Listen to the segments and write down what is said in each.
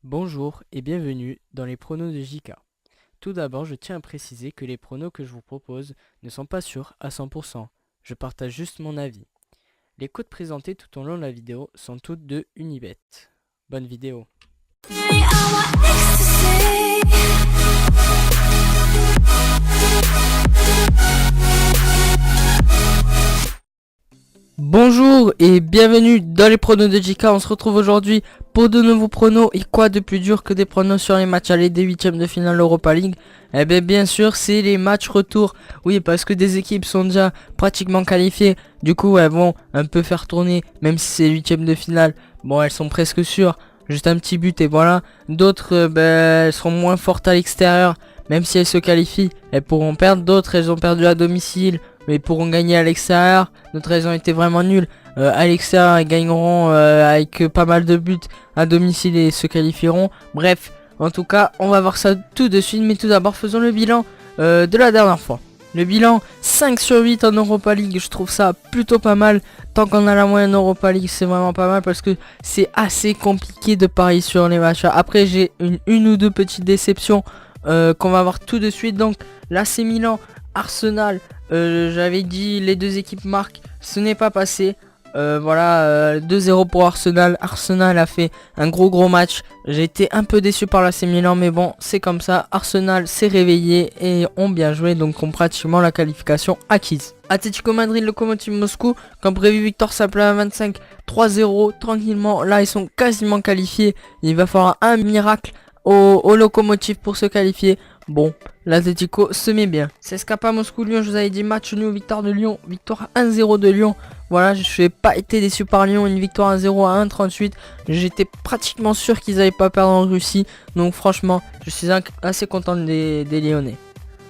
Bonjour et bienvenue dans les pronos de JK. Tout d'abord, je tiens à préciser que les pronos que je vous propose ne sont pas sûrs à 100%. Je partage juste mon avis. Les codes présentés tout au long de la vidéo sont toutes de Unibet. Bonne vidéo. Bonjour et bienvenue dans les pronos de JK. On se retrouve aujourd'hui pour de nouveaux pronos. Et quoi de plus dur que des pronos sur les matchs aller des huitièmes de finale Europa League? Eh bien sûr, c'est les matchs retour. Oui, parce que des équipes sont déjà pratiquement qualifiées. Du coup, elles vont un peu faire tourner, même si c'est huitièmes de finale. Bon, elles sont presque sûres. Juste un petit but et voilà. D'autres, elles seront moins fortes à l'extérieur. Même si elles se qualifient, elles pourront perdre. D'autres, elles ont perdu à domicile, mais pourront gagner à l'extérieur. D'autres, elles ont été vraiment nulles. À l'extérieur, elles gagneront avec pas mal de buts. À domicile, et se qualifieront. Bref, en tout cas, on va voir ça tout de suite. Mais tout d'abord, faisons le bilan de la dernière fois. Le bilan 5 sur 8 en Europa League, je trouve ça plutôt pas mal. Tant qu'on a la moyenne Europa League, c'est vraiment pas mal parce que c'est assez compliqué de parier sur les matchs. Après, j'ai une ou deux petites déceptions qu'on va voir tout de suite. Donc, l'AC Milan, Arsenal, j'avais dit les deux équipes marquent, ce n'est pas passé. Voilà, 2-0 pour Arsenal. Arsenal a fait un gros match. J'ai été un peu déçu par l'AC Milan, mais bon, c'est comme ça. Arsenal s'est réveillé et ont bien joué, donc ont pratiquement la qualification acquise. Atlético Madrid, Lokomotiv Moscou, comme prévu, victoire simple à 25, 3-0 tranquillement. Là, ils sont quasiment qualifiés. Il va falloir un miracle au Lokomotiv pour se qualifier. Bon, l'Atlético se met bien. CSKA Moscou-Lyon, je vous avais dit match nul, victoire de Lyon, victoire 1-0 de Lyon. Voilà, je n'ai pas été déçu par Lyon, une victoire 1-0 à 1,38. J'étais pratiquement sûr qu'ils n'allaient pas perdre en Russie. Donc franchement, je suis assez content des Lyonnais.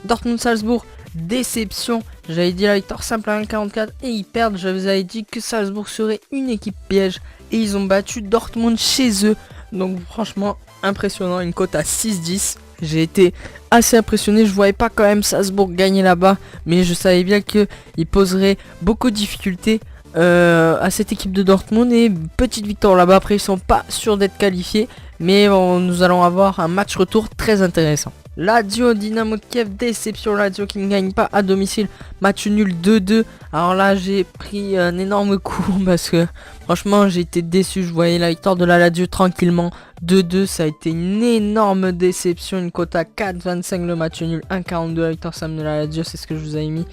Dortmund-Salzbourg, déception. J'avais dit la victoire simple à 1,44 et ils perdent. Je vous avais dit que Salzbourg serait une équipe piège et ils ont battu Dortmund chez eux. Donc franchement, impressionnant, une cote à 6,10. J'ai été assez impressionné, je voyais pas quand même Salzbourg gagner là-bas, mais je savais bien qu'il poserait beaucoup de difficultés à cette équipe de Dortmund. Et petite victoire là-bas, après ils sont pas sûrs d'être qualifiés, mais nous allons avoir un match retour très intéressant. Lazio, Dynamo de Kiev, déception, Lazio qui ne gagne pas à domicile, match nul 2-2. Alors là j'ai pris un énorme coup parce que franchement j'ai été déçu, je voyais la victoire de la Lazio tranquillement. 2-2, ça a été une énorme déception, une cote à 4,25 le match nul, 1,42 la victoire simple de la Lazio, c'est ce que je vous avais mis.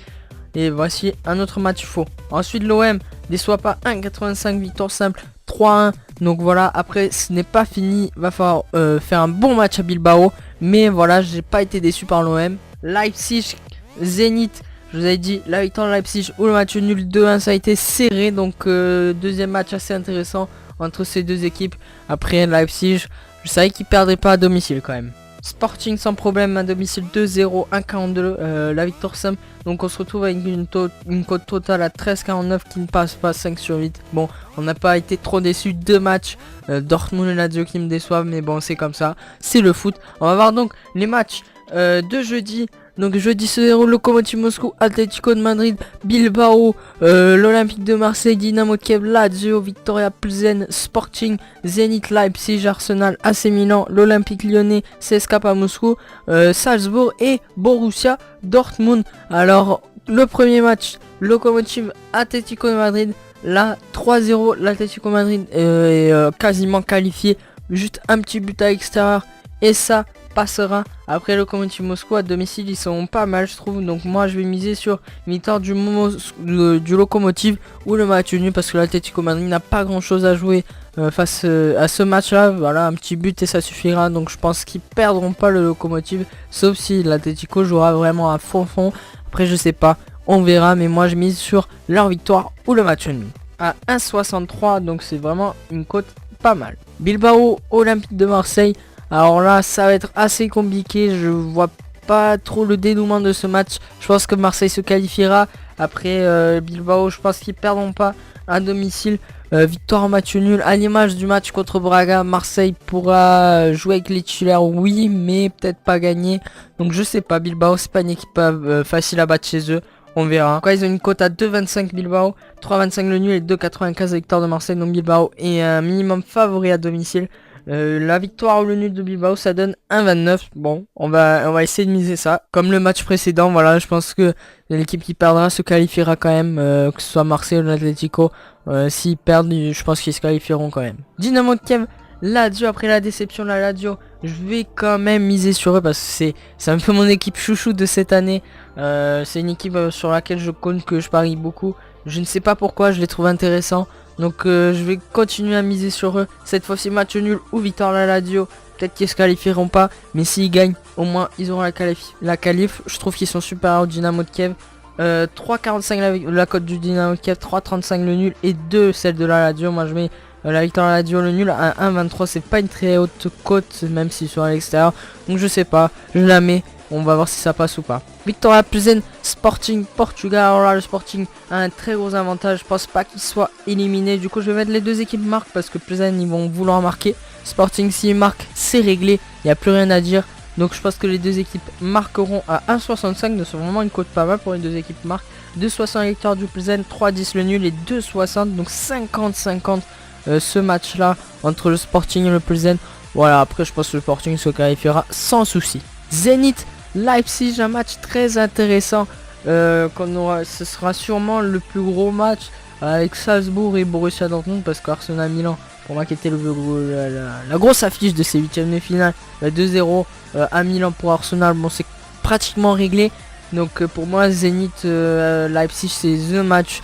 Et voici un autre match faux. Ensuite l'OM déçoit pas, 1,85 victoire simple, 3-1. Donc voilà, après ce n'est pas fini, va falloir faire un bon match à Bilbao. Mais voilà, j'ai pas été déçu par l'OM. Leipzig, Zénith, je vous avais dit la victoire de Leipzig ou le match nul 2-1, ça a été serré. Donc deuxième match assez intéressant entre ces deux équipes. Après Leipzig, je savais qu'ils perdraient pas à domicile quand même. Sporting sans problème à domicile 2-0, 1,42 la victoire simple. Donc on se retrouve avec une cote totale à 13,49 qui ne passe pas, 5 sur 8. Bon, on n'a pas été trop déçus, deux matchs, Dortmund et Lazio qui me déçoivent, mais bon c'est comme ça, c'est le foot. On va voir donc les matchs de jeudi. Donc jeudi se déroule Lokomotiv Moscou, Atlético de Madrid, Bilbao, l'Olympique de Marseille, Dynamo de Kiev, Lazio, Victoria Plzen, Sporting, Zenit, Leipzig, Arsenal, AC Milan, l'Olympique Lyonnais, CSKA Moscou, Salzbourg et Borussia Dortmund. Alors le premier match, Lokomotiv Atlético de Madrid, là 3-0, l'Atlético Madrid est quasiment qualifié, juste un petit but à l'extérieur et ça passera. Après Lokomotiv Moscou à domicile ils sont pas mal je trouve, donc moi je vais miser sur une victoire du Lokomotiv ou le match nul parce que l'Atlético Madrid n'a pas grand chose à jouer face à ce match là. Voilà, un petit but et ça suffira, donc je pense qu'ils perdront pas le Lokomotiv, sauf si l'Atlético jouera vraiment à fond. Après je sais pas, on verra, mais moi je mise sur leur victoire ou le match nul à 1,63, donc c'est vraiment une cote pas mal. Bilbao, Olympique de Marseille. Alors là, ça va être assez compliqué. Je vois pas trop le dénouement de ce match. Je pense que Marseille se qualifiera. Après Bilbao, je pense qu'ils perdront pas à domicile. Victoire en match nul. À l'image du match contre Braga, Marseille pourra jouer avec les titulaires, oui, mais peut-être pas gagner. Donc je sais pas. Bilbao, c'est pas une équipe facile à battre chez eux. On verra. Quoi, ils ont une cote à 2,25 Bilbao, 3,25 le nul et 2,95 la victoire de Marseille. Donc Bilbao est un minimum favori à domicile. La victoire ou le nul de Bilbao, ça donne 1,29. Bon, on va essayer de miser ça. Comme le match précédent, voilà, je pense que l'équipe qui perdra se qualifiera quand même, que ce soit Marseille ou l'Atlético. S'ils perdent, je pense qu'ils se qualifieront quand même. Dynamo de Kiev, Lazio, après la déception de la Lazio, je vais quand même miser sur eux parce que c'est un peu mon équipe chouchou de cette année. C'est une équipe sur laquelle je compte, que je parie beaucoup. Je ne sais pas pourquoi, je les trouve intéressants. Donc je vais continuer à miser sur eux. Cette fois-ci match nul ou victoire de la Lazio. Peut-être qu'ils se qualifieront pas, mais s'ils gagnent, au moins ils auront la qualif. Je trouve qu'ils sont supérieurs au Dynamo de Kiev. 3,45 la cote du Dynamo de Kiev, 3,35 le nul et 2 celle de la Lazio. Moi je mets la victoire de la Lazio, le nul à 1,23. C'est pas une très haute cote, même si sur l'extérieur. Donc je sais pas, je la mets. On va voir si ça passe ou pas. Victoria Plzen, Sporting Portugal. Alors là, le Sporting a un très gros avantage. Je pense pas qu'il soit éliminé. Du coup, je vais mettre les deux équipes marquent parce que Plzen, ils vont vouloir marquer. Sporting, s'ils marquent, c'est réglé. Il n'y a plus rien à dire. Donc, je pense que les deux équipes marqueront à 1,65. Donc, c'est vraiment une cote pas mal pour les deux équipes marquent. 2,60 la victoire du Plzen, 3,10 le nul et 2,60. Donc, 50-50 ce match-là entre le Sporting et le Plzen. Voilà, après, je pense que le Sporting se qualifiera sans souci. Zénith Leipzig, un match très intéressant. Ce sera sûrement le plus gros match avec Salzbourg et Borussia Dortmund, parce qu'Arsenal Milan, pour moi qui était la grosse affiche de ces huitièmes de finale, 2-0 à Milan pour Arsenal, bon c'est pratiquement réglé. Donc pour moi Zénith Leipzig, c'est the match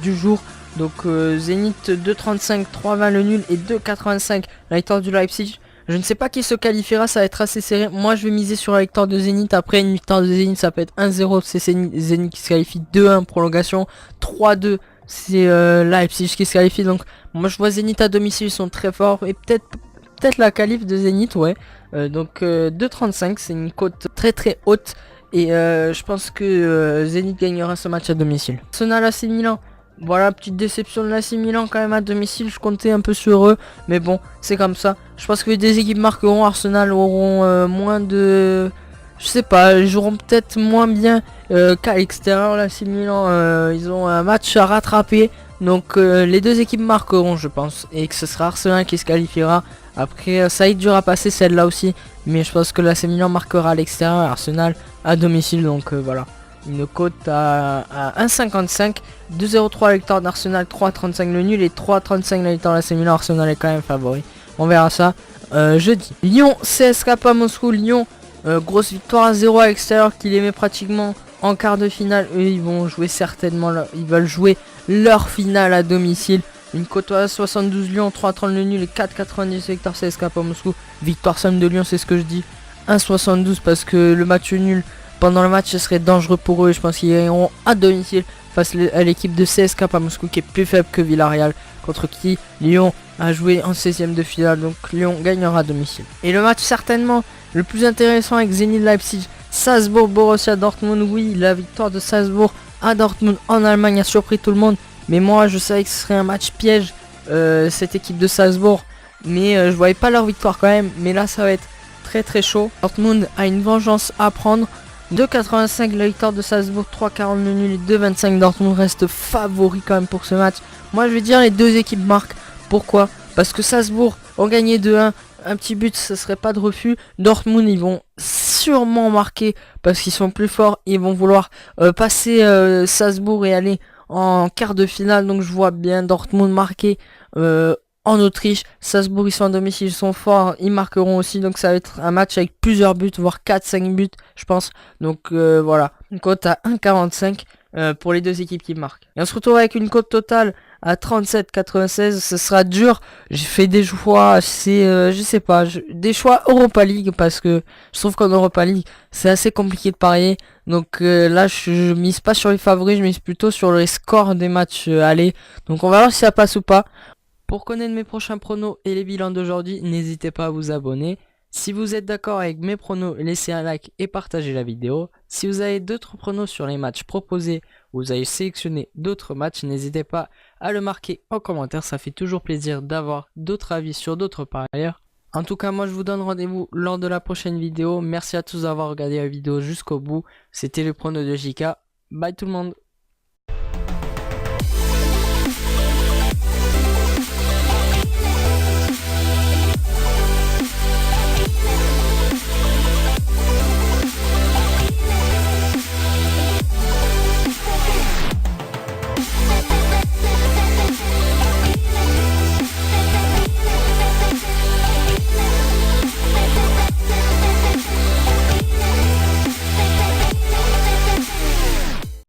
du jour. Donc Zénith 2,35, 3,20 le nul et 2,85 la victoire du Leipzig. Je ne sais pas qui se qualifiera, ça va être assez serré. Moi, je vais miser sur la victoire de Zénith. Après, une victoire de Zénith, ça peut être 1-0. C'est Zénith qui se qualifie, 2-1 prolongation, 3-2. C'est Leipzig qui se qualifie. Donc, moi, je vois Zénith à domicile, ils sont très forts. Et peut-être la qualif de Zénith, ouais. Donc, 2,35, c'est une cote très très haute. Et je pense que Zénith gagnera ce match à domicile. Arsenal AC Milan. Voilà, petite déception de l'AC Milan quand même à domicile, je comptais un peu sur eux, mais bon, c'est comme ça. Je pense que les deux équipes marqueront, Arsenal auront moins de... Je sais pas, ils joueront peut-être moins bien qu'à l'extérieur. L'AC Milan, ils ont un match à rattraper, donc les deux équipes marqueront, je pense, et que ce sera Arsenal qui se qualifiera. Après, ça va être dur à passer celle-là aussi, mais je pense que l'AC Milan marquera à l'extérieur, Arsenal à domicile, donc voilà. Une cote à 1,55, 2,03 la victoire d'Arsenal, 3,35 le nul et 3,35 la victoire de l'AC Milan. Arsenal est quand même favori. On verra ça jeudi. Lyon, CSKA Moscou. Lyon, grosse victoire à 0 à l'extérieur qui les met pratiquement en quart de finale. Eux, ils vont jouer certainement, ils veulent jouer leur finale à domicile. Une cote à 72 Lyon, 3,30 le nul et 4,90 victoire CSKA Moscou. Victoire somme de Lyon, c'est ce que je dis. 1,72 parce que le match nul pendant le match ce serait dangereux pour eux. Je pense qu'ils iront à domicile face à l'équipe de CSKA Moscou qui est plus faible que Villarreal, contre qui Lyon a joué en 16e de finale. Donc Lyon gagnera à domicile. Et le match certainement le plus intéressant avec Zenit Leipzig, Salzbourg Borussia Dortmund. Oui, la victoire de Salzbourg à Dortmund en Allemagne a surpris tout le monde, mais moi je savais que ce serait un match piège cette équipe de Salzbourg, mais je voyais pas leur victoire quand même. Mais là ça va être très très chaud. Dortmund a une vengeance à prendre. 2,85 la victoire de Salzbourg, 3,40 le nul et 2,25 Dortmund reste favori quand même pour ce match. Moi je vais dire les deux équipes marquent. Pourquoi? Parce que Salzbourg ont gagné 2-1. Un petit but, ce serait pas de refus. Dortmund, ils vont sûrement marquer parce qu'ils sont plus forts. Ils vont vouloir passer Salzbourg et aller en quart de finale. Donc je vois bien Dortmund marquer en Autriche. Salzbourg, ils sont à domicile, ils sont forts, ils marqueront aussi. Donc ça va être un match avec plusieurs buts, voire 4-5 buts, je pense. Donc voilà, une cote à 1,45 pour les deux équipes qui marquent. Et on se retrouve avec une cote totale à 37,96. Ce sera dur. J'ai fait des choix, je sais pas, des choix Europa League, parce que je trouve qu'en Europa League c'est assez compliqué de parier. Donc là je mise pas sur les favoris, je mise plutôt sur les scores des matchs allés. Donc on va voir si ça passe ou pas. Pour connaître mes prochains pronos et les bilans d'aujourd'hui, n'hésitez pas à vous abonner. Si vous êtes d'accord avec mes pronos, laissez un like et partagez la vidéo. Si vous avez d'autres pronos sur les matchs proposés ou vous avez sélectionné d'autres matchs, n'hésitez pas à le marquer en commentaire. Ça fait toujours plaisir d'avoir d'autres avis sur d'autres parieurs. En tout cas, moi je vous donne rendez-vous lors de la prochaine vidéo. Merci à tous d'avoir regardé la vidéo jusqu'au bout. C'était le prono de JK. Bye tout le monde.